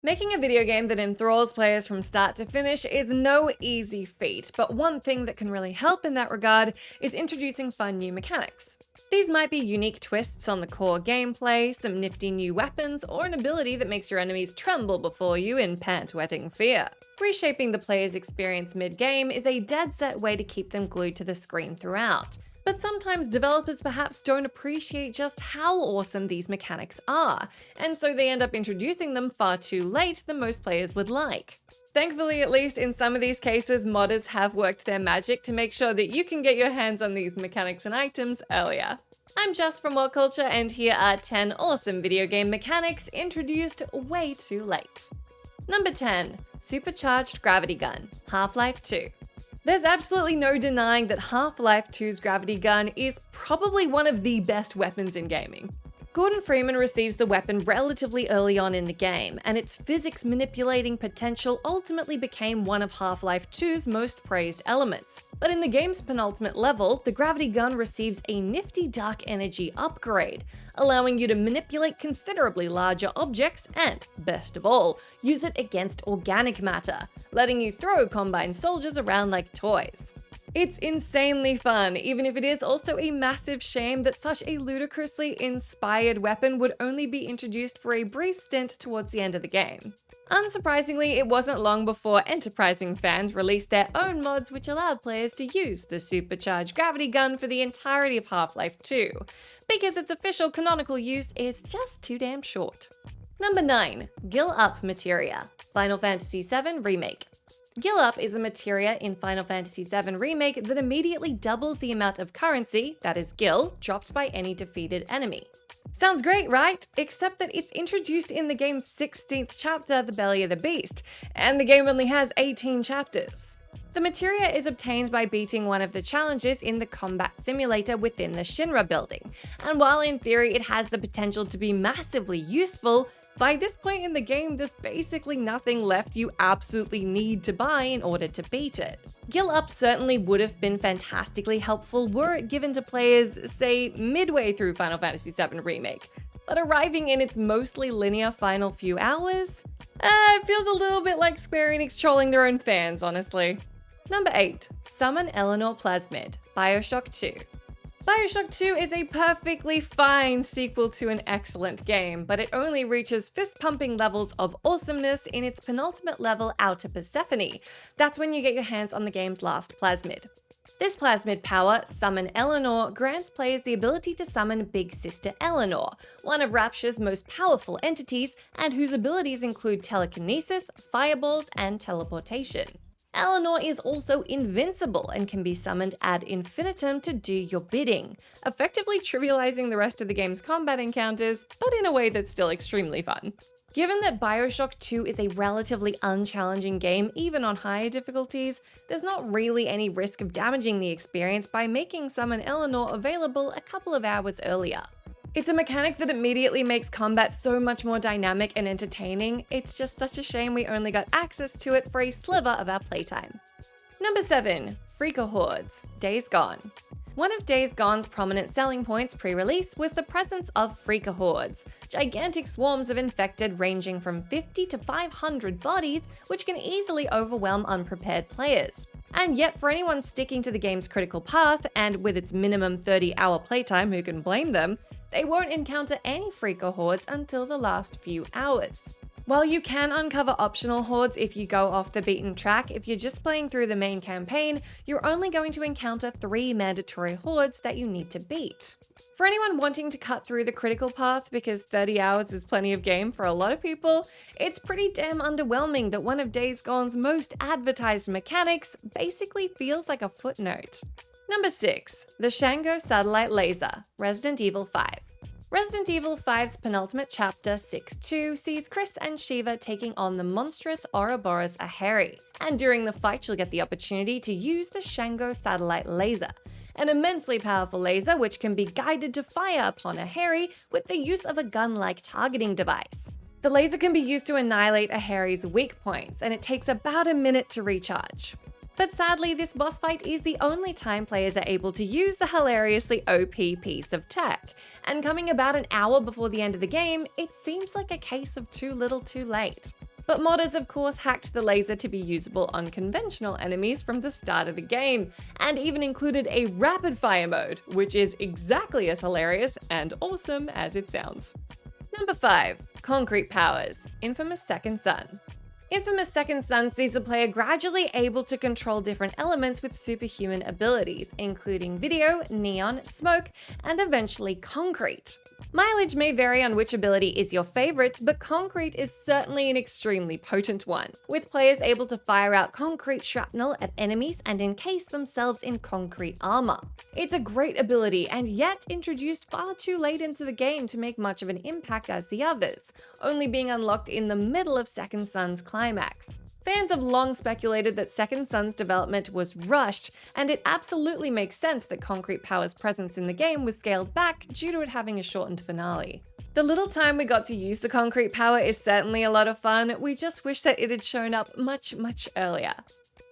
Making a video game that enthralls players from start to finish is no easy feat, but one thing that can really help in that regard is introducing fun new mechanics. These might be unique twists on the core gameplay, some nifty new weapons, or an ability that makes your enemies tremble before you in pant-wetting fear. Reshaping the player's experience mid-game is a dead-set way to keep them glued to the screen throughout. But sometimes developers perhaps don't appreciate just how awesome these mechanics are, and so they end up introducing them far too late than most players would like. Thankfully, at least in some of these cases, modders have worked their magic to make sure that you can get your hands on these mechanics and items earlier. I'm Jess from WhatCulture, and here are 10 awesome video game mechanics introduced way too late. Number 10. Supercharged Gravity Gun, Half-Life 2. There's absolutely no denying that Half-Life 2's gravity gun is probably one of the best weapons in gaming. Gordon Freeman receives the weapon relatively early on in the game, and its physics manipulating potential ultimately became one of Half-Life 2's most praised elements. But in the game's penultimate level, the gravity gun receives a nifty dark energy upgrade, allowing you to manipulate considerably larger objects and, best of all, use it against organic matter, letting you throw Combine soldiers around like toys. It's insanely fun, even if it is also a massive shame that such a ludicrously inspired weapon would only be introduced for a brief stint towards the end of the game. Unsurprisingly, it wasn't long before Enterprising fans released their own mods which allowed players to use the supercharged gravity gun for the entirety of Half-Life 2, because its official canonical use is just too damn short. Number 9. Gil Up Materia, Final Fantasy VII Remake. Gil Up is a materia in Final Fantasy VII Remake that immediately doubles the amount of currency, that is gil, dropped by any defeated enemy. Sounds great, right? Except that it's introduced in the game's 16th chapter, The Belly of the Beast, and the game only has 18 chapters. The materia is obtained by beating one of the challenges in the combat simulator within the Shinra building, and while in theory it has the potential to be massively useful, by this point in the game, there's basically nothing left you absolutely need to buy in order to beat it. Gil Up certainly would have been fantastically helpful were it given to players, say, midway through Final Fantasy VII Remake, but arriving in its mostly linear final few hours? It feels a little bit like Square Enix trolling their own fans, honestly. Number 8. Summon ELEANOR PLASMID, BIOSHOCK 2. BIOSHOCK 2 is a perfectly fine sequel to an excellent game, but it only reaches fist-pumping levels of awesomeness in its penultimate level Outer Persephone. That's when you get your hands on the game's last plasmid. This plasmid power, Summon ELEANOR, grants players the ability to summon Big Sister Eleanor, one of Rapture's most powerful entities, and whose abilities include telekinesis, fireballs, and teleportation. Eleanor is also invincible and can be summoned ad infinitum to do your bidding, effectively trivializing the rest of the game's combat encounters, but in a way that's still extremely fun. Given that BIOSHOCK 2 is a relatively unchallenging game even on higher difficulties, there's not really any risk of damaging the experience by making Summon Eleanor available a couple of hours earlier. It's a mechanic that immediately makes combat so much more dynamic and entertaining. It's just such a shame we only got access to it for a sliver of our playtime. Number 7. Freaker Hordes, Days Gone. One of Days Gone's prominent selling points pre-release was the presence of Freaker Hordes, gigantic swarms of infected ranging from 50 to 500 bodies, which can easily overwhelm unprepared players. And yet, for anyone sticking to the game's critical path, and with its minimum 30-hour playtime, who can blame them, they won't encounter any Freaker Hordes until the last few hours. While you can uncover optional hordes if you go off the beaten track, if you're just playing through the main campaign, you're only going to encounter 3 mandatory hordes that you need to beat. For anyone wanting to cut through the critical path, because 30 hours is plenty of game for a lot of people, it's pretty damn underwhelming that one of Days Gone's most advertised mechanics basically feels like a footnote. Number 6. The Shango Satellite Laser, Resident Evil 5. Resident Evil 5's penultimate chapter, 6-2, sees Chris and Shiva taking on the monstrous Ouroboros Aheri, and during the fight you'll get the opportunity to use the Shango Satellite Laser, an immensely powerful laser which can be guided to fire upon Aheri with the use of a gun-like targeting device. The laser can be used to annihilate Aheri's weak points, and it takes about a minute to recharge. But sadly, this boss fight is the only time players are able to use the hilariously OP piece of tech, and coming about an hour before the end of the game, it seems like a case of too little too late. But modders of course hacked the laser to be usable on conventional enemies from the start of the game, and even included a rapid fire mode, which is exactly as hilarious and awesome as it sounds. Number 5. Concrete powers. Infamous Second Son. Infamous Second Son sees a player gradually able to control different elements with superhuman abilities, including video, neon, smoke, and eventually concrete. Mileage may vary on which ability is your favorite, but concrete is certainly an extremely potent one, with players able to fire out concrete shrapnel at enemies and encase themselves in concrete armor. It's a great ability and yet introduced far too late into the game to make much of an impact as the others, only being unlocked in the middle of Second Son's climax. Fans have long speculated that Second Son's development was rushed, and it absolutely makes sense that Concrete Power's presence in the game was scaled back due to it having a shortened finale. The little time we got to use the Concrete Power is certainly a lot of fun, we just wish that it had shown up much earlier.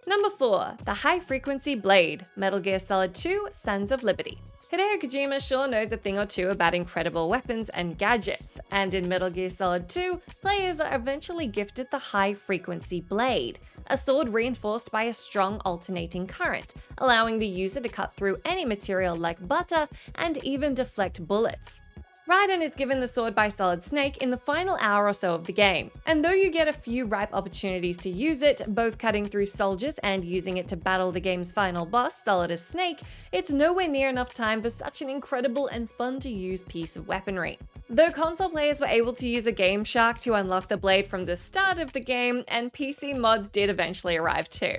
Number 4. The High Frequency Blade, Metal Gear Solid 2: Sons of Liberty. Hideo Kojima sure knows a thing or two about incredible weapons and gadgets, and in Metal Gear Solid 2, players are eventually gifted the High Frequency Blade, a sword reinforced by a strong alternating current, allowing the user to cut through any material like butter and even deflect bullets. Raiden is given the sword by Solid Snake in the final hour or so of the game, and though you get a few ripe opportunities to use it, both cutting through soldiers and using it to battle the game's final boss, Solidus Snake, it's nowhere near enough time for such an incredible and fun to use piece of weaponry. Though console players were able to use a Game Shark to unlock the blade from the start of the game, and PC mods did eventually arrive too.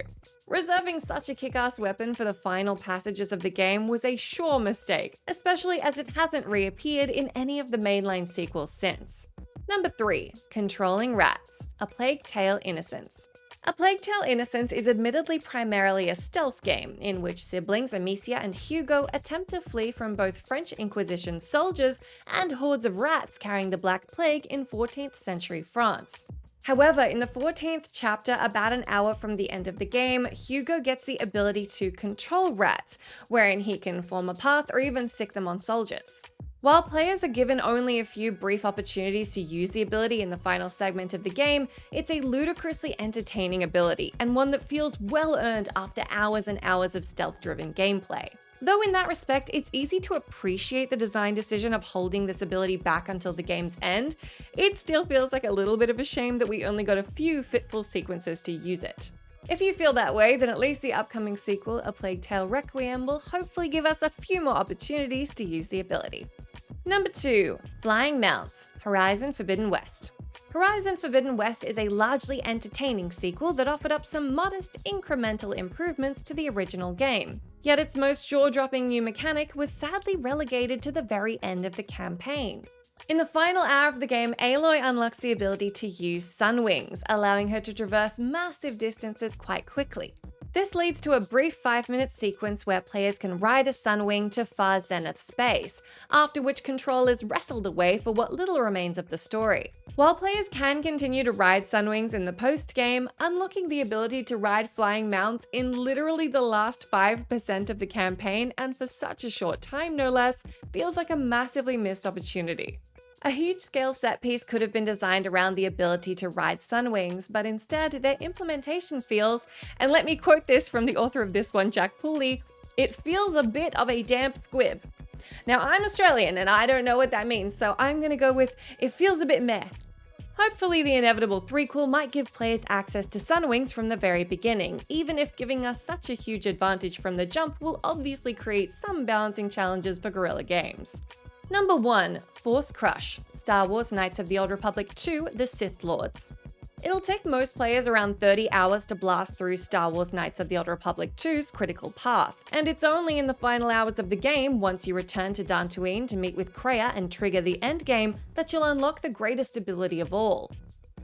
Reserving such a kick-ass weapon for the final passages of the game was a sure mistake, especially as it hasn't reappeared in any of the mainline sequels since. Number 3. Controlling Rats, A Plague Tale: Innocence. A Plague Tale: Innocence is admittedly primarily a stealth game, in which siblings Amicia and Hugo attempt to flee from both French Inquisition soldiers and hordes of rats carrying the Black Plague in 14th century France. However, in the 14th chapter, about an hour from the end of the game, Hugo gets the ability to control rats, wherein he can form a path or even stick them on soldiers. While players are given only a few brief opportunities to use the ability in the final segment of the game, it's a ludicrously entertaining ability, and one that feels well earned after hours and hours of stealth-driven gameplay. Though in that respect, it's easy to appreciate the design decision of holding this ability back until the game's end, it still feels like a little bit of a shame that we only got a few fitful sequences to use it. If you feel that way, then at least the upcoming sequel, A Plague Tale: Requiem, will hopefully give us a few more opportunities to use the ability. Number 2. Flying Mounts, Horizon Forbidden West. Horizon Forbidden West is a largely entertaining sequel that offered up some modest, incremental improvements to the original game. Yet its most jaw-dropping new mechanic was sadly relegated to the very end of the campaign. In the final hour of the game, Aloy unlocks the ability to use sun wings, allowing her to traverse massive distances quite quickly. This leads to a brief 5-minute sequence where players can ride a sunwing to far zenith space, after which control is wrestled away for what little remains of the story. While players can continue to ride sunwings in the post-game, unlocking the ability to ride flying mounts in literally the last 5% of the campaign, and for such a short time no less, feels like a massively missed opportunity. A huge-scale set piece could have been designed around the ability to ride sunwings, but instead their implementation feels, and let me quote this from the author of this one, Jack Pooley, "It feels a bit of a damp squib." Now, I'm Australian and I don't know what that means, so I'm gonna go with, it feels a bit meh. Hopefully the inevitable threequel might give players access to sunwings from the very beginning, even if giving us such a huge advantage from the jump will obviously create some balancing challenges for Guerrilla Games. Number 1. Force Crush, Star Wars Knights of the Old Republic 2: The Sith Lords. It'll take most players around 30 hours to blast through Star Wars Knights of the Old Republic 2's critical path, and it's only in the final hours of the game, once you return to Dantooine to meet with Kreia and trigger the endgame, that you'll unlock the greatest ability of all.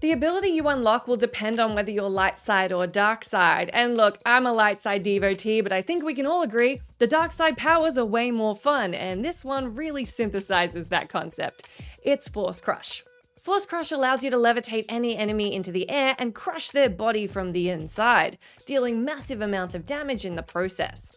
The ability you unlock will depend on whether you're light side or dark side, and look, I'm a light side devotee, but I think we can all agree the dark side powers are way more fun, and this one really synthesizes that concept. It's Force Crush. Force Crush allows you to levitate any enemy into the air and crush their body from the inside, dealing massive amounts of damage in the process.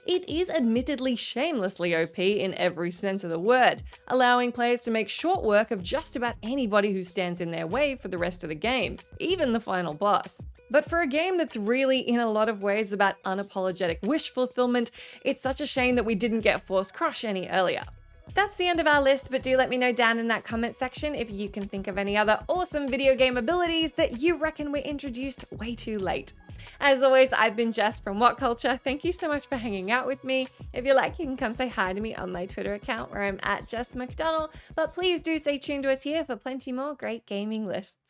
It is admittedly shamelessly OP in every sense of the word, allowing players to make short work of just about anybody who stands in their way for the rest of the game, even the final boss. But for a game that's really in a lot of ways about unapologetic wish fulfillment, it's such a shame that we didn't get Force Crush any earlier. That's the end of our list, but do let me know down in that comment section if you can think of any other awesome video game abilities that you reckon were introduced way too late. As always, I've been Jess from WhatCulture. Thank you so much for hanging out with me. If you like, you can come say hi to me on my Twitter account where I'm at Jess McDonald, but please do stay tuned to us here for plenty more great gaming lists.